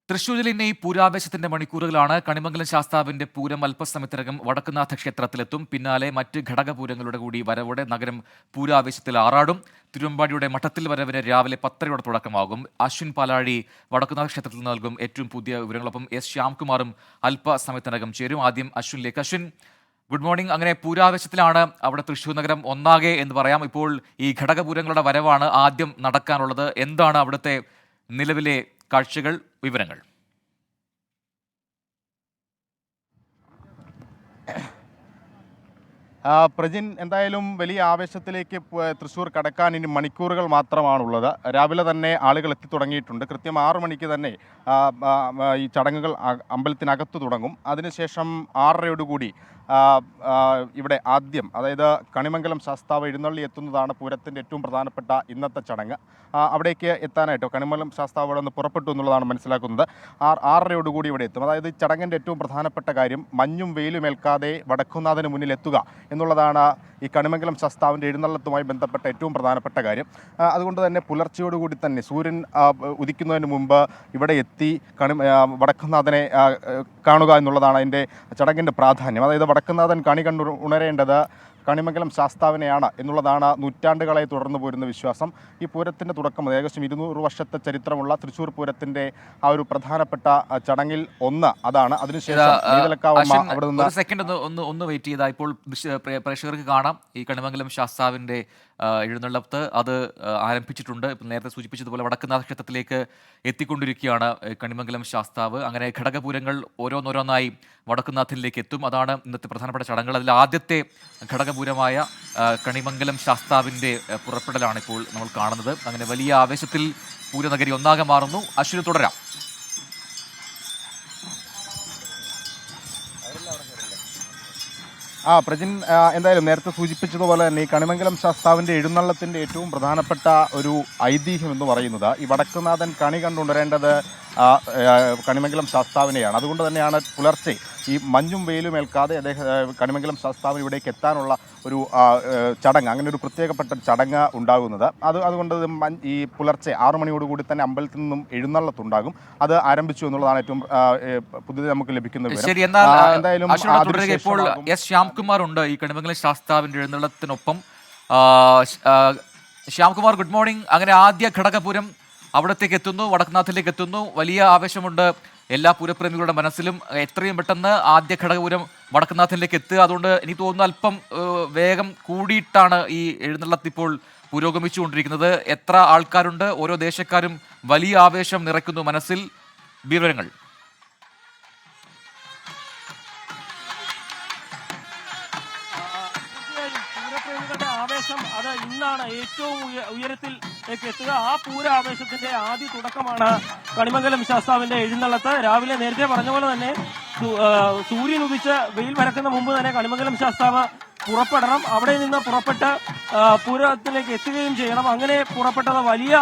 തൃശ്ശൂർ ജില്ലയിലെ ഈ പൂരാവേശത്തിന്റെ മണിക്കൂറുകളാണ്. കണിമംഗലം ശാസ്താവിന്റെ പൂരം അല്പസമയത്തിനകം വടക്കുന്നാഥ ക്ഷേത്രത്തിലെത്തും. പിന്നാലെ മറ്റ് ഘടകപൂരങ്ങളുടെ കൂടി വരവോടെ നഗരം പൂരാവേശത്തിൽ ആറാടും. തിരുവമ്പാടിയുടെ മഠത്തിൽ വരവിന് രാവിലെ 10:30 തുടക്കമാകും. അശ്വിൻ പാലാഴി വടക്കുന്നാഥ ക്ഷേത്രത്തിൽ നൽകും ഏറ്റവും പുതിയ വിവരങ്ങളൊപ്പം എസ് ശ്യാംകുമാറും അല്പസമയത്തിനകം ചേരും. ആദ്യം അശ്വിനിലേക്ക്. Ashwin, good morning. അങ്ങനെ പൂരാവേശത്തിലാണ് അവിടെ തൃശ്ശൂർ നഗരം ഒന്നാകെ എന്ന് പറയാം. ഇപ്പോൾ ഈ ഘടകപൂരങ്ങളുടെ വരവാണ് ആദ്യം നടക്കാനുള്ളത്. എന്താണ് അവിടുത്തെ നിലവിലെ കാഴ്ചകൾ, വിവരങ്ങൾ? പ്രജിൻ, എന്തായാലും വലിയ ആവേശത്തിലേക്ക് തൃശ്ശൂർ കടക്കാൻ ഇനി മണിക്കൂറുകൾ മാത്രമാണുള്ളത്. രാവിലെ തന്നെ ആളുകൾ എത്തിത്തുടങ്ങിയിട്ടുണ്ട്. കൃത്യം 6 മണിക്ക് തന്നെ ഈ ചടങ്ങുകൾ അമ്പലത്തിനകത്ത് തുടങ്ങും. അതിനുശേഷം 6:30 ഇവിടെ ആദ്യം, അതായത് കണിമംഗലം ശാസ്താവ് എഴുന്നള്ളി എത്തുന്നതാണ് പൂരത്തിൻ്റെ ഏറ്റവും പ്രധാനപ്പെട്ട ഇന്നത്തെ ചടങ്ങ്. അവിടേക്ക് എത്താനായിട്ടോ കണിമംഗലം ശാസ്താവ് അവിടെ നിന്ന് പുറപ്പെട്ടു എന്നുള്ളതാണ് മനസ്സിലാക്കുന്നത്. 6:30 ഇവിടെ എത്തും. അതായത് ഈ ചടങ്ങിൻ്റെ ഏറ്റവും പ്രധാനപ്പെട്ട കാര്യം മഞ്ഞും വെയിലും ഏൽക്കാതെ വടക്കുന്നാഥന് മുന്നിൽ എത്തുക എന്നുള്ളതാണ് ഈ കണിമംഗലം ശാസ്താവിൻ്റെ എഴുന്നള്ളത്തുമായി ബന്ധപ്പെട്ട ഏറ്റവും പ്രധാനപ്പെട്ട കാര്യം. അതുകൊണ്ട് തന്നെ പുലർച്ചയോടുകൂടി തന്നെ സൂര്യൻ ഉദിക്കുന്നതിന് മുമ്പ് ഇവിടെ എത്തി വടക്കുന്നാഥനെ കാണുക എന്നുള്ളതാണ് അതിൻ്റെ ചടങ്ങിൻ്റെ പ്രാധാന്യം. അതായത് വടക്കുന്നാഥൻ കണി കണ്ടു ഉണരേണ്ടത് കണിമംഗലം ശാസ്താവിനെയാണ് എന്നുള്ളതാണ് നൂറ്റാണ്ടുകളായി തുടർന്നു പോരുന്ന വിശ്വാസം. ഈ പൂരത്തിൻ്റെ തുടക്കം ഏകദേശം 200 വർഷത്തെ ചരിത്രമുള്ള തൃശ്ശൂർ പൂരത്തിൻ്റെ ആ ഒരു പ്രധാനപ്പെട്ട ചടങ്ങിൽ ഒന്ന് അതാണ്. അതിനുശേഷം അവിടെ നിന്ന് സെക്കൻഡ് ഒന്ന് വെയിറ്റ് ചെയ്താൽ ഇപ്പോൾ പ്രേക്ഷകർക്ക് കാണാം ഈ കണിമംഗലം ശാസ്താവിൻ്റെ എഴുന്നള്ളത്ത് അത് ആരംഭിച്ചിട്ടുണ്ട്. നേരത്തെ സൂചിപ്പിച്ചതുപോലെ വടക്കുന്നാഥ ക്ഷേത്രത്തിലേക്ക് എത്തിക്കൊണ്ടിരിക്കുകയാണ് കണിമംഗലം ശാസ്താവ്. അങ്ങനെ ഘടകപൂരങ്ങൾ ഓരോന്നോരോന്നായി വടക്കുന്നാഥിലേക്ക് എത്തും. അതാണ് ഇന്നത്തെ പ്രധാനപ്പെട്ട ചടങ്ങുകൾ. അതിൽ ആദ്യത്തെ ഘടകപൂരമായ കണിമംഗലം ശാസ്താവിൻ്റെ പുറപ്പെടലാണ് ഇപ്പോൾ നമ്മൾ കാണുന്നത്. അങ്ങനെ വലിയ ആവേശത്തിൽ പൂരനഗരി ഒന്നാകെ മാറുന്നു. അശ്വിന് തുടരാം. പ്രജിൻ, എന്തായാലും നേരത്തെ സൂചിപ്പിച്ചതുപോലെ തന്നെ ഈ കണിമംഗലം ശാസ്താവിൻ്റെ എഴുന്നള്ളത്തിൻ്റെ ഏറ്റവും പ്രധാനപ്പെട്ട ഒരു ഐതിഹ്യം എന്ന് പറയുന്നത് ഈ വടക്കുന്നാഥൻ കണി കണ്ടുണരേണ്ടത് കണിമംഗലം ശാസ്താവിനെയാണ്. അതുകൊണ്ട് തന്നെയാണ് പുലർച്ചെ ഈ മഞ്ഞും വെയിലും ഏൽക്കാതെ കണിമംഗലം ശാസ്താവിന് ഇവിടേക്ക് എത്താനുള്ള ഒരു ചടങ്ങ്, അങ്ങനെ ഒരു പ്രത്യേകപ്പെട്ട ചടങ്ങ് ഉണ്ടാകുന്നത്. അതുകൊണ്ട് ഈ പുലർച്ചെ 6 മണിയോടുകൂടി തന്നെ അമ്പലത്തിൽ നിന്നും എഴുന്നള്ളത്തുണ്ടാകും. അത് ആരംഭിച്ചു എന്നുള്ളതാണ് ഏറ്റവും പുതിയത് നമുക്ക് ലഭിക്കുന്ന വിവരം. എന്തായാലും ഇപ്പോൾ എസ് ശ്യാംകുമാർ ഉണ്ട് ഈ കണിമംഗലം ശാസ്താവിന്റെ എഴുന്നള്ളത്തിനൊപ്പം. Shyamkumar, good morning. അങ്ങനെ ആദ്യ ഘടകപൂരം അവിടത്തേക്ക് എത്തുന്നു, വടക്കുന്നാഥിലേക്ക് എത്തുന്നു. വലിയ ആവേശമുണ്ട് എല്ലാ പൂരപ്രേമികളുടെ മനസ്സിലും. എത്രയും പെട്ടെന്ന് ആദ്യ ഘടകപൂരം വടക്കുന്നാഥിലേക്ക് എത്തുക. അതുകൊണ്ട് എനിക്ക് തോന്നുന്നു അല്പം വേഗം കൂടിയിട്ടാണ് ഈ എഴുന്നള്ളത്തിപ്പോൾ പുരോഗമിച്ചുകൊണ്ടിരിക്കുന്നത്. എത്ര ആൾക്കാരുണ്ട്? ഓരോ ദേശക്കാരും വലിയ ആവേശം നിറയ്ക്കുന്നു മനസ്സിൽ. വിവരങ്ങൾ? ആവേശം അത് ഇന്നാണ് ഏറ്റവും ഉയരത്തിൽ എത്തുക. ആ പൂര ആവേശത്തിന്റെ ആദ്യ തുടക്കമാണ് കണിമംഗലം ശാസ്താവിന്റെ എഴുന്നള്ളത്ത്. രാവിലെ നേരത്തെ പറഞ്ഞ പോലെ തന്നെ സൂര്യൻ ഉദിച്ച് വെയിൽ വരക്കുന്ന മുമ്പ് തന്നെ കണിമംഗലം ശാസ്താവ് പുറപ്പെടണം. അവിടെ നിന്ന് പുറപ്പെട്ട് പൂരത്തിലേക്ക് എത്തുകയും ചെയ്യണം. അങ്ങനെ പുറപ്പെട്ടത് വലിയ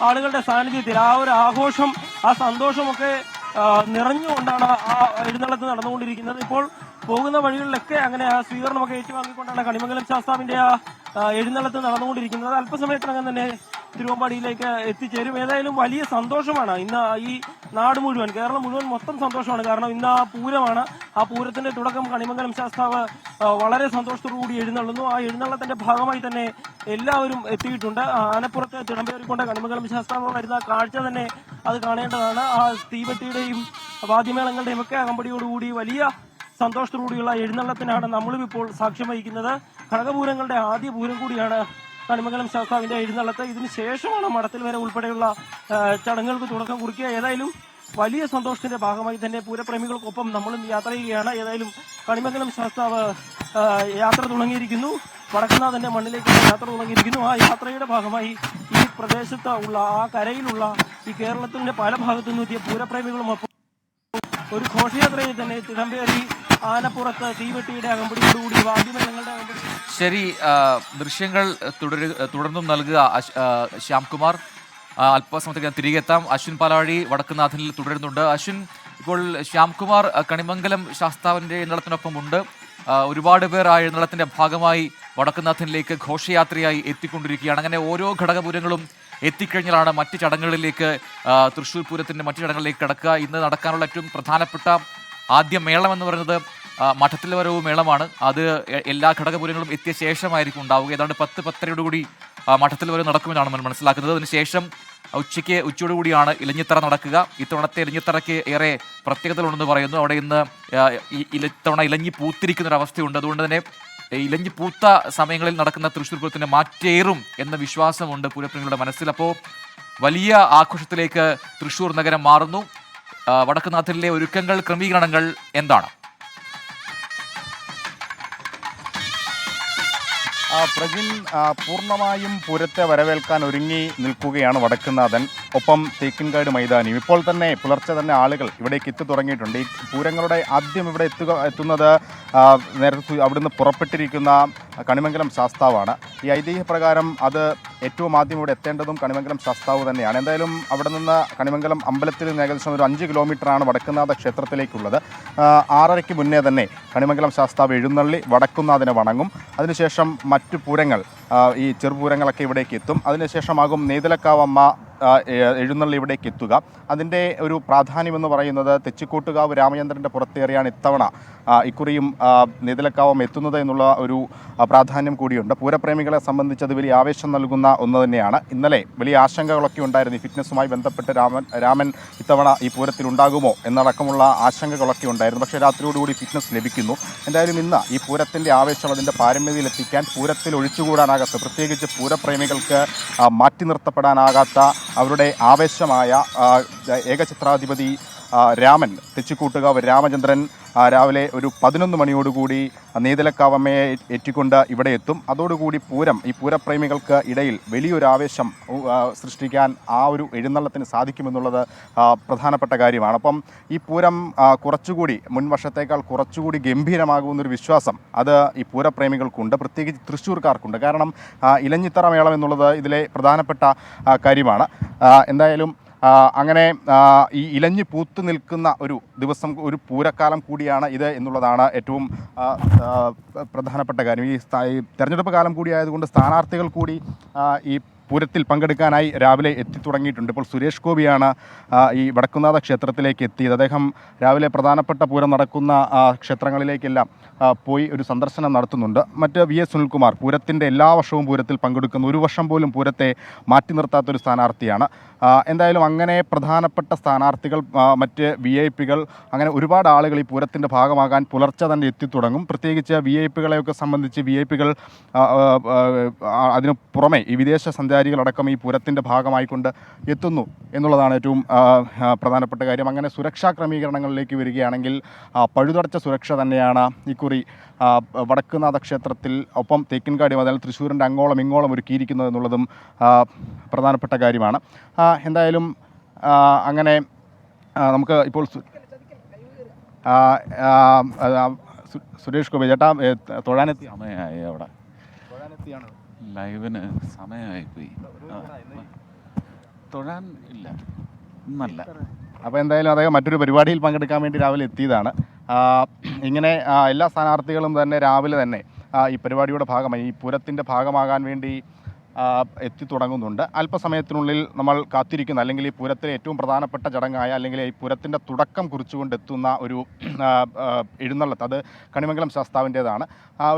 ആളുകളുടെ സാന്നിധ്യത്തിൽ ആ ഒരു ആഘോഷം, ആ സന്തോഷമൊക്കെ നിറഞ്ഞുകൊണ്ടാണ് ആ എഴുന്നള്ളത്ത് നടന്നുകൊണ്ടിരിക്കുന്നത്. ഇപ്പോൾ പോകുന്ന വഴികളിലൊക്കെ അങ്ങനെ ആ സ്വീകരണമൊക്കെ ഏറ്റുവാങ്ങിക്കൊണ്ടാണ് കണിമംഗലം ശാസ്താവിന്റെ ആ എഴുന്നള്ളത്ത് നടന്നുകൊണ്ടിരിക്കുന്നത്. അല്പസമയത്തിനകം തന്നെ തിരുവമ്പാടിയിലേക്ക് എത്തിച്ചേരും. ഏതായാലും വലിയ സന്തോഷമാണ് ഇന്ന് ഈ നാട് മുഴുവൻ, കേരളം മുഴുവൻ മൊത്തം സന്തോഷമാണ്. കാരണം ഇന്ന് ആ പൂരമാണ്. ആ പൂരത്തിന്റെ തുടക്കം കണിമംഗലം ശാസ്താവ് വളരെ സന്തോഷത്തോടുകൂടി എഴുന്നള്ളുന്നു. ആ എഴുന്നള്ളത്തിന്റെ ഭാഗമായി തന്നെ എല്ലാവരും എത്തിയിട്ടുണ്ട്. ആനപ്പുറത്ത് തിടമ്പേറിക്കൊണ്ട് കണിമംഗലം ശാസ്താവ് വരുന്ന കാഴ്ച തന്നെ അത് കാണേണ്ടതാണ്. ആ തീവെട്ടിയുടെയും വാദ്യമേളങ്ങളുടെയും ഒക്കെ അകമ്പടിയോടുകൂടി വലിയ സന്തോഷത്തോടുകൂടിയുള്ള എഴുന്നള്ളത്തിനാണ് നമ്മളും ഇപ്പോൾ സാക്ഷ്യം വഹിക്കുന്നത്. ഘടകപൂരങ്ങളുടെ ആദ്യ പൂരം കൂടിയാണ് കണിമംഗലം ശാസ്താവിന്റെ എഴുന്നള്ളത്ത്. ഇതിന് ശേഷമാണ് മഠത്തിൽ വരെ ഉൾപ്പെടെയുള്ള ചടങ്ങുകൾക്ക് തുടക്കം കുറിക്കുക. ഏതായാലും വലിയ സന്തോഷത്തിന്റെ ഭാഗമായി തന്നെ പൂരപ്രേമികൾക്കൊപ്പം നമ്മളും യാത്ര ചെയ്യുകയാണ്. ഏതായാലും കണിമംഗലം ശാസ്താവ് യാത്ര തുടങ്ങിയിരിക്കുന്നു. വടക്കുന്നാഥന്റെ മണ്ണിലേക്ക് യാത്ര തുടങ്ങിയിരിക്കുന്നു. ആ യാത്രയുടെ ഭാഗമായി ഈ പ്രദേശത്ത് ഉള്ള, ആ കരയിലുള്ള, ഈ കേരളത്തിന്റെ പല ഭാഗത്തു നിന്നും എത്തിയ പൂരപ്രേമികളുമൊപ്പം ഒരു ഘോഷയാത്രയിൽ തന്നെ തിടമ്പേറി ആനപ്പുറത്ത് തീവെട്ടിയുടെ അകമ്പടിയോടുകൂടി വാദ്യമേളങ്ങളുടെ അകമ്പടി. ശരി, ദൃശ്യങ്ങൾ തുടർന്നും നൽകുക ശ്യാംകുമാർ. അല്പസമയത്തേക്ക് തിരികെ എത്താം. അശ്വിൻ പാലാഴി വടക്കുന്നാഥനിൽ തുടരുന്നുണ്ട്. അശ്വിൻ, ഇപ്പോൾ ശ്യാംകുമാർ കണിമംഗലം ശാസ്താവിൻ്റെ എഴുന്നള്ളത്തിനൊപ്പം ഉണ്ട്. ഒരുപാട് പേർ ആ എഴുന്നള്ളത്തിൻ്റെ ഭാഗമായി വടക്കുന്നാഥനിലേക്ക് ഘോഷയാത്രയായി എത്തിക്കൊണ്ടിരിക്കുകയാണ്. അങ്ങനെ ഓരോ ഘടകപൂരങ്ങളും എത്തിക്കഴിഞ്ഞാലാണ് മറ്റ് ചടങ്ങുകളിലേക്ക് തൃശ്ശൂർ പൂരത്തിൻ്റെ മറ്റു ചടങ്ങുകളിലേക്ക് കടക്കുക. ഇന്ന് നടക്കാനുള്ള ഏറ്റവും പ്രധാനപ്പെട്ട ആദ്യ മേളം എന്ന് പറയുന്നത് മഠത്തിൽ വരവ് മേളമാണ്. അത് എല്ലാ ഘടകപൂരങ്ങളും എത്തിയ ശേഷമായിരിക്കും ഉണ്ടാവുക. ഏതാണ്ട് 10-10:30 മഠത്തിൽ വരവ് നടക്കുമെന്നാണ് നമ്മൾ മനസ്സിലാക്കുന്നത്. അതിനുശേഷം ഉച്ചയോടുകൂടിയാണ് ഇലഞ്ഞിത്തറ നടക്കുക. ഇത്തവണത്തെ ഇലഞ്ഞിത്തറയ്ക്ക് ഏറെ പ്രത്യേകതകളുണ്ടെന്ന് പറയുന്നു. അവിടെ ഇന്ന് ഇത്തവണ ഇലഞ്ഞി പൂത്തിരിക്കുന്ന ഒരു അവസ്ഥയുണ്ട്. അതുകൊണ്ട് തന്നെ ഇലഞ്ഞി പൂത്ത സമയങ്ങളിൽ നടക്കുന്ന തൃശ്ശൂർ പൂരത്തിന് മാറ്റേറും എന്ന വിശ്വാസമുണ്ട് പൂരപ്രേമികളുടെ മനസ്സിൽ. അപ്പോൾ വലിയ ആഘോഷത്തിലേക്ക് തൃശ്ശൂർ നഗരം മാറുന്നു. വടക്കുന്നാഥനിലെ ഒരുക്കങ്ങൾ, ക്രമീകരണങ്ങൾ എന്താണ്? പ്രജിൻ, പൂർണ്ണമായും പൂരത്തെ വരവേൽക്കാൻ ഒരുങ്ങി നിൽക്കുകയാണ് വടക്കുന്നാഥൻ, ഒപ്പം തേക്കിൻകാട് മൈതാനിയും. ഇപ്പോൾ തന്നെ പുലർച്ചെ തന്നെ ആളുകൾ ഇവിടേക്ക് എത്തി തുടങ്ങിയിട്ടുണ്ട്. ഈ പൂരങ്ങളുടെ ആദ്യം ഇവിടെ എത്തുന്നത് നേരത്തെ അവിടുന്ന് പുറപ്പെട്ടിരിക്കുന്ന കണിമംഗലം ശാസ്താവാണ്. ഈ ഐതിഹ്യപ്രകാരം അത് ഏറ്റവും ആദ്യം ഇവിടെ എത്തേണ്ടതും കണിമംഗലം ശാസ്താവ് തന്നെയാണ്. എന്തായാലും അവിടെ നിന്ന് കണിമംഗലം അമ്പലത്തിൽ നിന്ന് ഏകദേശം ഒരു 5 കിലോമീറ്ററാണ് വടക്കുന്നാഥ ക്ഷേത്രത്തിലേക്കുള്ളത്. 6:30 മുന്നേ തന്നെ കണിമംഗലം ശാസ്താവ് എഴുന്നള്ളി വടക്കുന്നാഥനെ വണങ്ങും. അതിനുശേഷം മറ്റു പൂരങ്ങൾ, ഈ ചെറുപൂരങ്ങളൊക്കെ ഇവിടേക്ക് എത്തും. അതിനുശേഷമാകും നെയ്തലക്കാവമ്മ എഴുന്നള്ളി ഇവിടേക്ക് എത്തുക. അതിൻ്റെ ഒരു പ്രാധാന്യമെന്ന് പറയുന്നത് തെച്ചിക്കോട്ടുകാവ് രാമചന്ദ്രൻ്റെ പുറത്തേറിയാണ് ഇക്കുറിയും നെയ്തലക്കാവം എത്തുന്നത് എന്നുള്ള ഒരു പ്രാധാന്യം കൂടിയുണ്ട്. പൂരപ്രേമികളെ സംബന്ധിച്ച് അത് വലിയ ആവേശം നൽകുന്ന ഒന്ന് തന്നെയാണ്. ഇന്നലെ വലിയ ആശങ്കകളൊക്കെ ഉണ്ടായിരുന്നു. ഈ ഫിറ്റ്നസ്സുമായി ബന്ധപ്പെട്ട് രാമൻ ഇത്തവണ ഈ പൂരത്തിൽ ഉണ്ടാകുമോ എന്നടക്കമുള്ള ആശങ്കകളൊക്കെ ഉണ്ടായിരുന്നു. പക്ഷേ രാത്രിയോടുകൂടി ഫിറ്റ്നസ് ലഭിക്കുന്നു. എന്തായാലും ഇന്ന് ഈ പൂരത്തിൻ്റെ ആവേശം അതിൻ്റെ പാരമ്യതയിലെത്തിക്കാൻ പൂരത്തിൽ ഒഴിച്ചുകൂടാനാകാത്ത, പ്രത്യേകിച്ച് പൂരപ്രേമികൾക്ക് മാറ്റി നിർത്തപ്പെടാനാകാത്ത അവരുടെ ആവേശമായ ഏകഛത്രാധിപതി രാമൻ, തെച്ചിക്കോട്ടുകാവ് രാമചന്ദ്രൻ രാവിലെ ഒരു 11 മണിയോടുകൂടി നെയ്തലക്കാവമ്മയെ ഏറ്റിക്കൊണ്ട് ഇവിടെ എത്തും. അതോടുകൂടി പൂരം, ഈ പൂരപ്രേമികൾക്ക് ഇടയിൽ വലിയൊരു ആവേശം സൃഷ്ടിക്കാൻ ആ ഒരു എഴുന്നള്ളത്തിന് സാധിക്കുമെന്നുള്ളത് പ്രധാനപ്പെട്ട കാര്യമാണ്. അപ്പം ഈ പൂരം കുറച്ചുകൂടി മുൻവർഷത്തേക്കാൾ കുറച്ചുകൂടി ഗംഭീരമാകുമെന്നൊരു വിശ്വാസം അത് ഈ പൂരപ്രേമികൾക്കുണ്ട്, പ്രത്യേകിച്ച് തൃശ്ശൂർക്കാർക്കുണ്ട്. കാരണം ഇലഞ്ഞിത്തറ മേളം എന്നുള്ളത് ഇതിലെ പ്രധാനപ്പെട്ട കാര്യമാണ്. എന്തായാലും അങ്ങനെ ഈ ഇലഞ്ഞി പൂത്തു നിൽക്കുന്ന ഒരു ദിവസം, ഒരു പൂരക്കാലം കൂടിയാണ് ഇത് എന്നുള്ളതാണ് ഏറ്റവും പ്രധാനപ്പെട്ട കാര്യം. ഈ തെരഞ്ഞെടുപ്പ് കാലം കൂടിയായതുകൊണ്ട് സ്ഥാനാർത്ഥികൾ കൂടി ഈ പൂരത്തിൽ പങ്കെടുക്കാനായി രാവിലെ എത്തിത്തുടങ്ങിയിട്ടുണ്ട്. ഇപ്പോൾ സുരേഷ് ഗോപിയാണ് ഈ വടക്കുന്നാഥ ക്ഷേത്രത്തിലേക്ക് എത്തിയത്. അദ്ദേഹം രാവിലെ പ്രധാനപ്പെട്ട പൂരം നടക്കുന്ന ക്ഷേത്രങ്ങളിലേക്കെല്ലാം പോയി ഒരു സന്ദർശനം നടത്തുന്നുണ്ട്. മറ്റ് VS സുനിൽകുമാർ പൂരത്തിൻ്റെ എല്ലാ വർഷവും പൂരത്തിൽ പങ്കെടുക്കുന്നു. ഒരു വർഷം പോലും പൂരത്തെ മാറ്റി നിർത്താത്തൊരു സ്ഥാനാർത്ഥിയാണ്. എന്തായാലും അങ്ങനെ പ്രധാനപ്പെട്ട സ്ഥാനാർത്ഥികൾ, മറ്റ് VIP-കൾ, അങ്ങനെ ഒരുപാട് ആളുകൾ ഈ പൂരത്തിൻ്റെ ഭാഗമാകാൻ പുലർച്ചെ തന്നെ എത്തിത്തുടങ്ങും. പ്രത്യേകിച്ച് VIP-കളെയൊക്കെ സംബന്ധിച്ച് VIP-കൾ അതിനു പുറമെ ഈ വിദേശ സഞ്ചാരികളടക്കം ഈ പൂരത്തിൻ്റെ ഭാഗമായിക്കൊണ്ട് എത്തുന്നു എന്നുള്ളതാണ് ഏറ്റവും പ്രധാനപ്പെട്ട കാര്യം. അങ്ങനെ സുരക്ഷാ ക്രമീകരണങ്ങളിലേക്ക് വരികയാണെങ്കിൽ പഴുതടച്ച സുരക്ഷ തന്നെയാണ് ഇക്കുറി വടക്കുന്നാഥ ക്ഷേത്രത്തിൽ, ഒപ്പം തേക്കിൻകാട് മുതൽ തൃശ്ശൂരിൻ്റെ അങ്ങോളം ഇങ്ങോളം ഒരുക്കിയിരിക്കുന്നത് എന്നുള്ളതും പ്രധാനപ്പെട്ട കാര്യമാണ്. എന്തായാലും അങ്ങനെ നമുക്ക് ഇപ്പോൾ സുരേഷ് ഗോപി ചേട്ടാ തൊഴാനെത്തി സമയമായി, അവിടെ തൊഴാനെത്തിയാണ് ലൈവിന് സമയമായിപ്പോയി. തൊഴാൻ ഇല്ല, ഇന്നല്ല. അപ്പോൾ എന്തായാലും അദ്ദേഹം മറ്റൊരു പരിപാടിയിൽ പങ്കെടുക്കാൻ വേണ്ടി രാവിലെ എത്തിയതാണ്. ഇങ്ങനെ എല്ലാ സ്ഥാനാർത്ഥികളും തന്നെ രാവിലെ തന്നെ ഈ പരിപാടിയുടെ ഭാഗമായി, ഈ പൂരത്തിൻ്റെ ഭാഗമാകാൻ വേണ്ടി എത്തിത്തുടങ്ങുന്നുണ്ട്. അല്പസമയത്തിനുള്ളിൽ നമ്മൾ കാത്തിരിക്കുന്ന, അല്ലെങ്കിൽ ഈ പൂരത്തിലെ ഏറ്റവും പ്രധാനപ്പെട്ട ചടങ്ങായ, അല്ലെങ്കിൽ ഈ പൂരത്തിൻ്റെ തുടക്കം കുറിച്ചുകൊണ്ടെത്തുന്ന ഒരു എഴുന്നള്ളത്ത്, അത് കണിമംഗലം ശാസ്താവിൻ്റേതാണ്.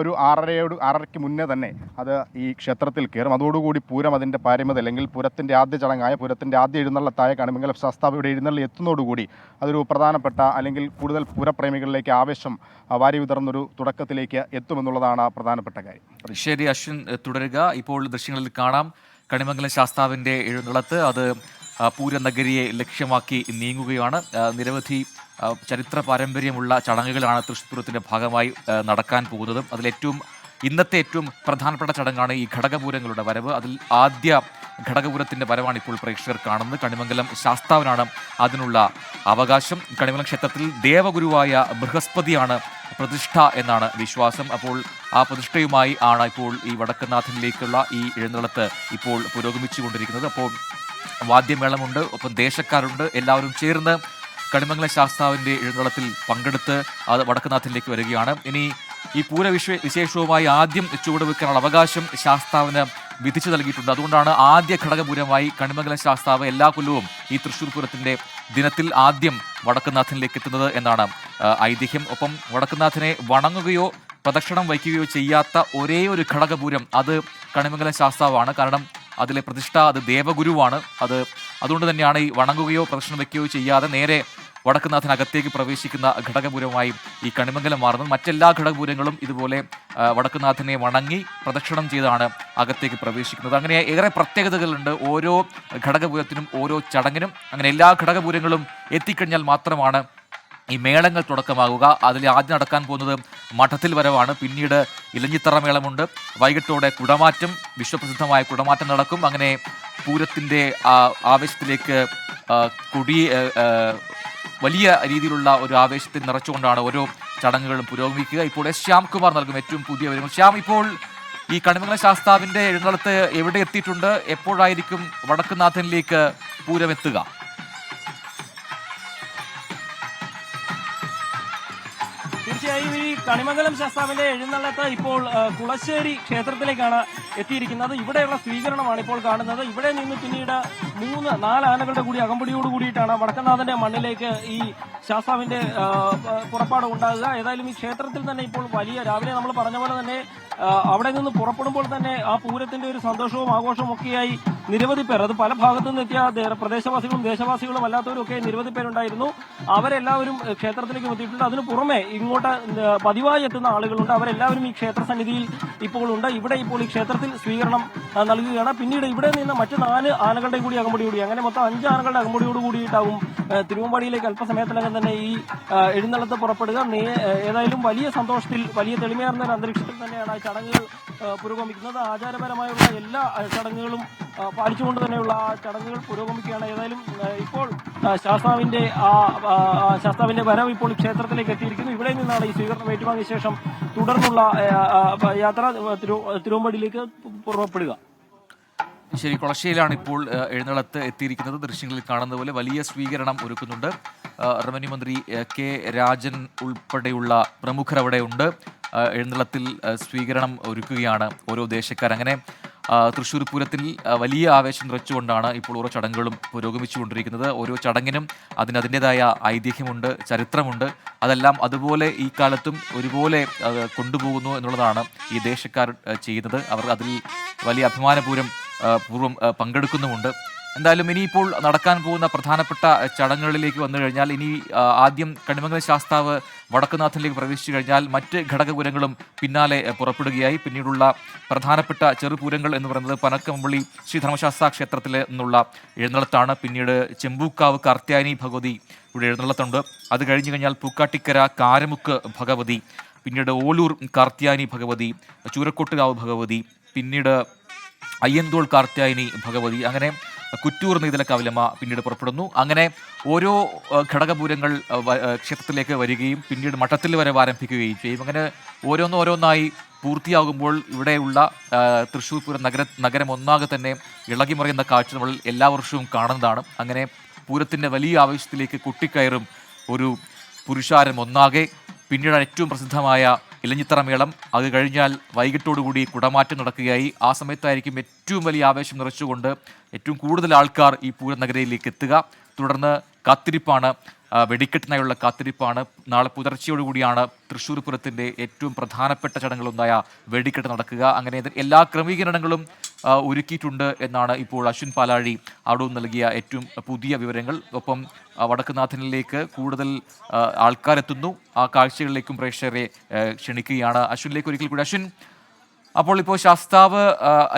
ഒരു 6:30 മുന്നേ തന്നെ അത് ഈ ക്ഷേത്രത്തിൽ കയറും. അതോടുകൂടി പൂരം അതിൻ്റെ പാരമ്യത, അല്ലെങ്കിൽ പൂരത്തിൻ്റെ ആദ്യ ചടങ്ങായ, പൂരത്തിൻ്റെ ആദ്യ എഴുന്നള്ളത്തായ കണിമംഗലം ശാസ്താവ് ഇവിടെ എഴുന്നള്ളി എത്തുന്നതോടുകൂടി അതൊരു പ്രധാനപ്പെട്ട, അല്ലെങ്കിൽ കൂടുതൽ പൂരപ്രേമികളിലേക്ക് ആവേശം വാരി വിതർന്നൊരു തുടക്കത്തിലേക്ക് എത്തുമെന്നുള്ളതാണ് പ്രധാനപ്പെട്ട കാര്യം. ശരി അശ്വിൻ, തുടരുക. ഇപ്പോൾ ദൃശ്യങ്ങളിൽ കാണാം കണിമംഗലം ശാസ്താവിൻ്റെ എഴുന്നള്ളത്ത്. അത് പൂരനഗരിയെ ലക്ഷ്യമാക്കി നീങ്ങുകയാണ്. നിരവധി ചരിത്ര പാരമ്പര്യമുള്ള ചടങ്ങുകളാണ് തൃശ്ശൂർ പൂരത്തിൻ്റെ ഭാഗമായി നടക്കാൻ പോകുന്നത്. അതിലേറ്റവും ഇന്നത്തെ ഏറ്റവും പ്രധാനപ്പെട്ട ചടങ്ങാണ് ഈ ഘടകപൂരങ്ങളുടെ വരവ്. അതിൽ ആദ്യ ഘടകപൂരത്തിൻ്റെ വരവാണ് ഇപ്പോൾ പ്രേക്ഷകർ കാണുന്നത്. കണിമംഗലം ശാസ്താവിനാണ് അതിനുള്ള അവകാശം. കണിമംഗലം ക്ഷേത്രത്തിൽ ദേവഗുരുവായ ബൃഹസ്പതിയാണ് പ്രതിഷ്ഠ എന്നാണ് വിശ്വാസം. അപ്പോൾ ആ പ്രതിഷ്ഠയുമായി ആണ് ഇപ്പോൾ ഈ വടക്കുന്നാഥനിലേക്കുള്ള ഈ എഴുന്നള്ളത്ത് ഇപ്പോൾ പുരോഗമിച്ചു കൊണ്ടിരിക്കുന്നത്. അപ്പോൾ വാദ്യമേളമുണ്ട്, ഒപ്പം ദേശക്കാരുണ്ട്. എല്ലാവരും ചേർന്ന് കണിമംഗലം ശാസ്താവിൻ്റെ എഴുന്നള്ളത്തിൽ പങ്കെടുത്ത് അത് വടക്കുന്നാഥനിലേക്ക് വരികയാണ്. ഇനി ഈ വിശേഷവുമായി ആദ്യം ചുവടുവെക്കാനുള്ള അവകാശം ശാസ്താവിന് വിധിച്ചു നൽകിയിട്ടുണ്ട്. അതുകൊണ്ടാണ് ആദ്യ ഘടകപൂരമായി കണിമംഗലം ശാസ്താവ് എല്ലാ കൊല്ലവും ഈ തൃശ്ശൂർ പൂരത്തിന്റെ ദിനത്തിൽ ആദ്യം വടക്കുന്നാഥനിലേക്ക് എത്തുന്നത് എന്നാണ് ഐതിഹ്യം. ഒപ്പം വടക്കുന്നാഥനെ വണങ്ങുകയോ പ്രദക്ഷിണം വയ്ക്കുകയോ ചെയ്യാത്ത ഒരേ ഒരു ഘടകപൂരം അത് കണിമംഗലം ശാസ്താവാണ്. കാരണം അതിലെ പ്രതിഷ്ഠ അത് ദേവഗുരുവാണ്. അതുകൊണ്ട് തന്നെയാണ് ഈ വണങ്ങുകയോ പ്രദക്ഷിണം വയ്ക്കുകയോ ചെയ്യാതെ നേരെ വടക്കുന്നാഥനകത്തേക്ക് പ്രവേശിക്കുന്ന ഘടകപൂരമായി ഈ കണിമംഗലം മാറുന്നത്. മറ്റെല്ലാ ഘടകപൂരങ്ങളും ഇതുപോലെ വടക്കുന്നാഥനെ വണങ്ങി പ്രദക്ഷിണം ചെയ്താണ് അകത്തേക്ക് പ്രവേശിക്കുന്നത്. അങ്ങനെ ഏറെ പ്രത്യേകതകളുണ്ട് ഓരോ ഘടകപൂരത്തിനും ഓരോ ചടങ്ങിനും. അങ്ങനെ എല്ലാ ഘടകപൂരങ്ങളും എത്തിക്കഴിഞ്ഞാൽ മാത്രമാണ് ഈ മേളങ്ങൾ തുടക്കമാകുക. അതിൽ ആദ്യം നടക്കാൻ പോകുന്നത് മഠത്തിൽ വരവാണ്. പിന്നീട് ഇലഞ്ഞിത്തറ മേളമുണ്ട്. വൈകിട്ടോടെ കുടമാറ്റം, വിശ്വപ്രസിദ്ധമായ കുടമാറ്റം നടക്കും. അങ്ങനെ പൂരത്തിൻ്റെ ആവേശത്തിലേക്ക് വലിയ രീതിയിലുള്ള ഒരു ആവേശത്തിൽ നിറച്ചുകൊണ്ടാണ് ഓരോ ചടങ്ങുകളും പുരോഗമിക്കുക. ഇപ്പോൾ ശ്യാം കുമാർ നൽകും ഏറ്റവും പുതിയ വിവരങ്ങൾ. ശ്യാം, ഇപ്പോൾ ഈ കണിമംഗലം ശാസ്താവിൻ്റെ എഴുന്നള്ളത്ത് എവിടെ എത്തിയിട്ടുണ്ട്? എപ്പോഴായിരിക്കും വടക്കുന്നാഥനിലേക്ക് പൂരം എത്തുക? തീർച്ചയായും ഈ കണിമംഗലം ശാസ്താവിന്റെ എഴുന്നള്ളത്ത് ഇപ്പോൾ കുളശ്ശേരി ക്ഷേത്രത്തിലേക്കാണ് എത്തിയിരിക്കുന്നത്. ഇവിടെയുള്ള സ്വീകരണമാണ് ഇപ്പോൾ കാണുന്നത്. ഇവിടെ നിന്ന് പിന്നീട് 4 ആനകളുടെ കൂടി അകമ്പടിയോട് കൂടിയിട്ടാണ് വടക്കനാഥന്റെ മണ്ണിലേക്ക് ഈ ശാസ്താവിന്റെ പുറപ്പാട് ഉണ്ടാകുക. ഏതായാലും ഈ ക്ഷേത്രത്തിൽ തന്നെ ഇപ്പോൾ രാവിലെ നമ്മൾ പറഞ്ഞ പോലെ തന്നെ അവിടെ നിന്ന് പുറപ്പെടുമ്പോൾ തന്നെ ആ പൂരത്തിന്റെ ഒരു സന്തോഷവും ആഘോഷവും ഒക്കെയായി നിരവധി പേർ, അത് പല ഭാഗത്തു നിന്ന് എത്തിയ പ്രദേശവാസികളും ദേശവാസികളും അല്ലാത്തവരും ഒക്കെ നിരവധി പേരുണ്ടായിരുന്നു. അവരെല്ലാവരും ക്ഷേത്രത്തിലേക്ക് എത്തിയിട്ടുണ്ട്. അതിനു പുറമെ ഇങ്ങോട്ട് പതിവായി എത്തുന്ന ആളുകളുണ്ട്. അവരെല്ലാവരും ഈ ക്ഷേത്ര സന്നിധിയിൽ ഇപ്പോൾ ഉണ്ട്. ഇവിടെ ഇപ്പോൾ ഈ ക്ഷേത്രത്തിൽ സ്വീകരണം നൽകുകയാണ്. പിന്നീട് ഇവിടെ നിന്ന് മറ്റ് 4 ആനകളുടെ കൂടി അകമ്പടിയോടി, അങ്ങനെ മൊത്തം 5 ആനകളുടെ അകമ്പടിയോട് കൂടിയിട്ടാവും തിരുവമ്പാടിയിലേക്ക് അല്പസമയത്തിനകം തന്നെ ഈ എഴുന്നള്ളത്ത് പുറപ്പെടുക. ഏതായാലും വലിയ സന്തോഷത്തിൽ, വലിയ തെളിമയാർന്ന ഒരു അന്തരീക്ഷത്തിൽ തന്നെയാണ് ആ ചടങ്ങുകൾ പുരോഗമിക്കുന്നത്. ആചാരപരമായുള്ള എല്ലാ ചടങ്ങുകളും പാലിച്ചുകൊണ്ട് തന്നെയുള്ള ആ ചടങ്ങുകൾ പുരോഗമിക്കുകയാണ്. ഏതായാലും ഇപ്പോൾ ശാസ്താവിന്റെ വരവ് ഇപ്പോൾ ക്ഷേത്രത്തിലേക്ക് എത്തിയിരിക്കുന്നു. ഇവിടെ നിന്നാണ് ഈ സ്വീകരണം ഏറ്റുവാങ്ങിയ ശേഷം തുടർന്നുള്ള യാത്ര തിരുവമ്പാടിയിലേക്ക് പുറപ്പെടുക. ശരി, കൊളശ്ശേരിയിലാണ് ഇപ്പോൾ എഴുന്നള്ളത്ത് എത്തിയിരിക്കുന്നത്. ദൃശ്യങ്ങളിൽ കാണുന്ന പോലെ വലിയ സ്വീകരണം ഒരുക്കുന്നുണ്ട്. റവന്യൂ മന്ത്രി കെ രാജൻ ഉൾപ്പെടെയുള്ള പ്രമുഖർ അവിടെ ഉണ്ട്. എഴുന്നള്ളത്തിൽ സ്വീകരണം ഒരുക്കുകയാണ് ഓരോ ദേശക്കാർ. അങ്ങനെ തൃശ്ശൂർ പൂരത്തിൽ വലിയ ആവേശം നിറച്ചുകൊണ്ടാണ് ഇപ്പോൾ ഓരോ ചടങ്ങുകളും പുരോഗമിച്ചുകൊണ്ടിരിക്കുന്നത്. ഓരോ ചടങ്ങിനും അതിൻ്റെതായ ഐതിഹ്യമുണ്ട്, ചരിത്രമുണ്ട്. അതെല്ലാം അതുപോലെ ഈ കാലത്തും ഒരുപോലെ കൊണ്ടുപോകുന്നു എന്നുള്ളതാണ് ഈ ദേശക്കാർ ചെയ്യുന്നത്. അവർ അതിൽ വലിയ അഭിമാനപൂർവ്വം പങ്കെടുക്കുന്നുമുണ്ട്. എന്തായാലും ഇനിയിപ്പോൾ നടക്കാൻ പോകുന്ന പ്രധാനപ്പെട്ട ചടങ്ങുകളിലേക്ക് വന്നു കഴിഞ്ഞാൽ, ഇനി ആദ്യം കണിമംഗലം ശാസ്താവ് വടക്കുന്നാഥനിലേക്ക് പ്രവേശിച്ചു കഴിഞ്ഞാൽ മറ്റ് ഘടകപൂരങ്ങളും പിന്നാലെ പുറപ്പെടുകയായി. പിന്നീടുള്ള പ്രധാനപ്പെട്ട ചെറുപൂരങ്ങൾ എന്ന് പറയുന്നത് പനക്കമ്പള്ളി ശ്രീ ധർമ്മശാസ്ത്ര ക്ഷേത്രത്തിൽ നിന്നുള്ള എഴുന്നള്ളത്താണ്. പിന്നീട് ചെമ്പൂക്കാവ് കാർത്യായനി ഭഗവതി ഇവിടെ എഴുന്നള്ളത്തുണ്ട്. അത് കഴിഞ്ഞു കഴിഞ്ഞാൽ പൂക്കാട്ടിക്കര കാരമുക്ക് ഭഗവതി, പിന്നീട് ഓലൂർ കാർത്യായനി ഭഗവതി, ചൂരക്കോട്ടുകാവ് ഭഗവതി, പിന്നീട് അയ്യന്തോൾ കാർത്യായനി ഭഗവതി, അങ്ങനെ കുറ്റൂർ നീതലക്കാവിലമ്മ പിന്നീട് പുറപ്പെടുന്നു. അങ്ങനെ ഓരോ ഘടകപൂരങ്ങൾ ക്ഷേത്രത്തിലേക്ക് വരികയും പിന്നീട് മഠത്തിൽ വരെ ആരംഭിക്കുകയും ചെയ്യും. അങ്ങനെ ഓരോന്നായി പൂർത്തിയാകുമ്പോൾ ഇവിടെയുള്ള തൃശ്ശൂർ പൂരം നഗരം ഒന്നാകെ തന്നെ ഇളകിമറിയുന്ന കാഴ്ച നമ്മൾ എല്ലാ വർഷവും കാണുന്നതാണ്. അങ്ങനെ പൂരത്തിൻ്റെ വലിയ ആവേശത്തിലേക്ക് കുട്ടിക്കയറും ഒരു പുരുഷാരം ഒന്നാകെ. പിന്നീട് ഏറ്റവും പ്രസിദ്ധമായ ഇലഞ്ഞിത്തറ മേളം, അത് കഴിഞ്ഞാൽ വൈകിട്ടോടുകൂടി കുടമാറ്റം നടക്കുകയായി. ആ സമയത്തായിരിക്കും ഏറ്റവും വലിയ ആവേശം നിറച്ചുകൊണ്ട് ഏറ്റവും കൂടുതൽ ആൾക്കാർ ഈ പൂരനഗരയിലേക്ക് എത്തുക. തുടർന്ന് കാത്തിരിപ്പാണ്, വെടിക്കെട്ടിനായുള്ള കാത്തിരിപ്പാണ്. നാളെ പുലർച്ചയോടുകൂടിയാണ് തൃശ്ശൂർ പൂരത്തിൻ്റെ ഏറ്റവും പ്രധാനപ്പെട്ട ചടങ്ങുകളൊന്നായ വെടിക്കെട്ട് നടക്കുക. അങ്ങനെ എല്ലാ ക്രമീകരണങ്ങളും ഒരുക്കിയിട്ടുണ്ട് എന്നാണ് ഇപ്പോൾ അശ്വിൻ പാലാഴി അവിടെ നൽകിയ ഏറ്റവും പുതിയ വിവരങ്ങൾ. ഒപ്പം വടക്കുന്നാഥനിലേക്ക് കൂടുതൽ ആൾക്കാരെത്തുന്നു. ആ കാഴ്ചകളിലേക്കും പ്രേക്ഷകരെ ക്ഷണിക്കുകയാണ്. അശ്വിനിലേക്ക് ഒരിക്കൽ കൂടി. അശ്വിൻ, അപ്പോൾ ഇപ്പോൾ ശാസ്താവ്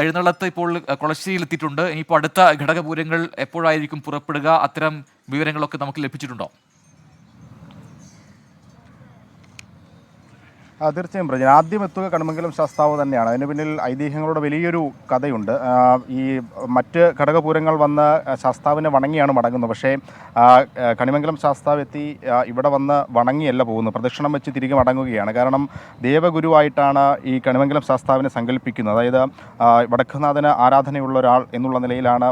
എഴുന്നള്ളത്ത് ഇപ്പോൾ കൊളശ്ശേരിയിലെത്തിയിട്ടുണ്ട്. ഇനിയിപ്പോൾ അടുത്ത ഘടകപൂരങ്ങൾ എപ്പോഴായിരിക്കും പുറപ്പെടുക? അത്തരം വിവരങ്ങളൊക്കെ നമുക്ക് ലഭിച്ചിട്ടുണ്ടോ? തീർച്ചയായും പ്രജന, ആദ്യം എത്തുക കണിമംഗലം ശാസ്താവ് തന്നെയാണ്. അതിന് പിന്നിൽ ഐതിഹ്യങ്ങളുടെ വലിയൊരു കഥയുണ്ട്. ഈ മറ്റ് ഘടകപൂരങ്ങൾ വന്ന് ശാസ്താവിനെ വണങ്ങിയാണ് മടങ്ങുന്നത്. പക്ഷേ കണിമംഗലം ശാസ്താവ് എത്തി ഇവിടെ വന്ന് വണങ്ങിയല്ല പോകുന്നത്, പ്രദക്ഷിണം വെച്ച് തിരികെ മടങ്ങുകയാണ്. കാരണം ദേവഗുരുവായിട്ടാണ് ഈ കണിമംഗലം ശാസ്താവിനെ സങ്കല്പിക്കുന്നത്. അതായത് വടക്കുനാഥന് ആരാധനയുള്ള ഒരാൾ എന്നുള്ള നിലയിലാണ്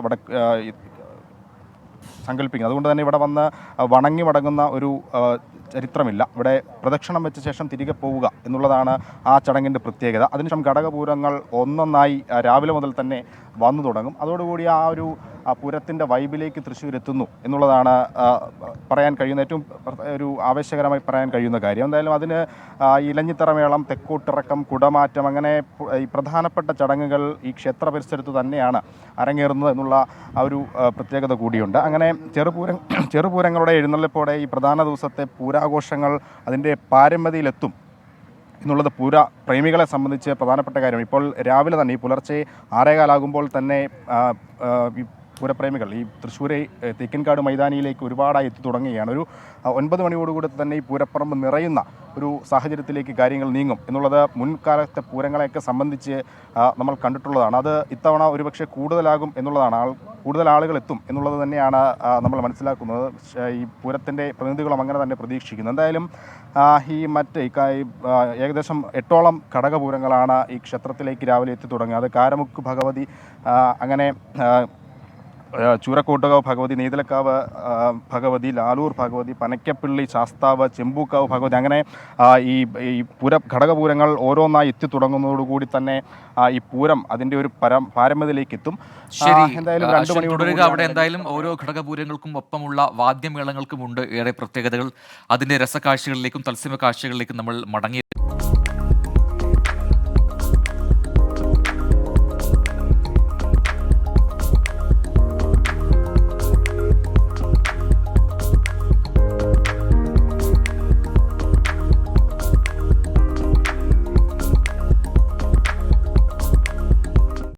സങ്കല്പിക്കുന്നത്. അതുകൊണ്ട് തന്നെ ഇവിടെ വന്ന് വണങ്ങി മടങ്ങുന്ന ഒരു ചരിത്രമില്ല. ഇവിടെ പ്രദക്ഷിണം വെച്ച ശേഷം തിരികെ പോവുക എന്നുള്ളതാണ് ആ ചടങ്ങിൻ്റെ പ്രത്യേകത. അതിനുശേഷം ഘടകപൂരങ്ങൾ ഒന്നൊന്നായി രാവിലെ മുതൽ തന്നെ വന്നു തുടങ്ങും. അതോടുകൂടി ആ ഒരു പൂരത്തിൻ്റെ വൈബിലേക്ക് തൃശ്ശൂർ എത്തുന്നു എന്നുള്ളതാണ് പറയാൻ കഴിയുന്ന ഏറ്റവും ഒരു ആവേശകരമായി പറയാൻ കഴിയുന്ന കാര്യം. എന്തായാലും അതിന് ഇലഞ്ഞിത്തറമേളം, തെക്കോട്ടിറക്കം, കുടമാറ്റം, അങ്ങനെ ഈ പ്രധാനപ്പെട്ട ചടങ്ങുകൾ ഈ ക്ഷേത്ര പരിസരത്ത് തന്നെയാണ് അരങ്ങേറുന്നത് എന്നുള്ള ആ ഒരു പ്രത്യേകത കൂടിയുണ്ട്. അങ്ങനെ ചെറുപൂരങ്ങളുടെ എഴുന്നള്ളിപ്പോടെ ഈ പ്രധാന ദിവസത്തെ പൂരാഘോഷങ്ങൾ അതിൻ്റെ പാരമ്യതയിലെത്തും എന്നുള്ളത് പൂര പ്രേമികളെ സംബന്ധിച്ച് പ്രധാനപ്പെട്ട കാര്യം. ഇപ്പോൾ രാവിലെ തന്നെ ഈ പുലർച്ചെ 6:15 തന്നെ ഈ പൂരപ്രേമികൾ ഈ തൃശ്ശൂരെ തേക്കിൻകാട് മൈതാനിയിലേക്ക് ഒരുപാടായി എത്തി തുടങ്ങുകയാണ്. ഒരു 9 മണിയോടുകൂടി തന്നെ ഈ പൂരപ്പറമ്പ് നിറയുന്ന ഒരു സാഹചര്യത്തിലേക്ക് കാര്യങ്ങൾ നീങ്ങും എന്നുള്ളത് മുൻകാലത്തെ പൂരങ്ങളെയൊക്കെ സംബന്ധിച്ച് നമ്മൾ കണ്ടിട്ടുള്ളതാണ്. അത് ഇത്തവണ ഒരുപക്ഷെ കൂടുതലാകും എന്നുള്ളതാണ്. കൂടുതൽ ആളുകൾ എത്തും എന്നുള്ളത് തന്നെയാണ് നമ്മൾ മനസ്സിലാക്കുന്നത്. ഈ പൂരത്തിൻ്റെ പ്രതിനിധികളും അങ്ങനെ തന്നെ പ്രതീക്ഷിക്കുന്നു. എന്തായാലും ഈ ഏകദേശം 8ഓളം ഘടകപൂരങ്ങളാണ് ഈ ക്ഷേത്രത്തിലേക്ക് രാവിലെ എത്തി തുടങ്ങുക. അത് കാരമുക്ക് ഭഗവതി, അങ്ങനെ ചൂരക്കോട്ടുകാവ് ഭഗവതി, നെയ്തലക്കാവ് ഭഗവതി, ലാലൂർ ഭഗവതി, പനക്കപ്പള്ളി ശാസ്താവ്, ചെമ്പൂക്കാവ് ഭഗവതി, അങ്ങനെ ഈ ഘടകപൂരങ്ങൾ ഓരോന്നായി എത്തി തുടങ്ങുന്നതോടുകൂടി തന്നെ ഈ പൂരം അതിൻ്റെ ഒരു പാരമ്യതയിലേക്ക് എത്തും. എന്തായാലും 2 മണി തുടരുക. അവിടെ എന്തായാലും ഓരോ ഘടകപൂരങ്ങൾക്കും ഒപ്പമുള്ള വാദ്യമേളങ്ങൾക്കും ഉണ്ട് ഏറെ പ്രത്യേകതകൾ. അതിൻ്റെ രസകാഴ്ചകളിലേക്കും തത്സമയ കാഴ്ചകളിലേക്കും നമ്മൾ മടങ്ങി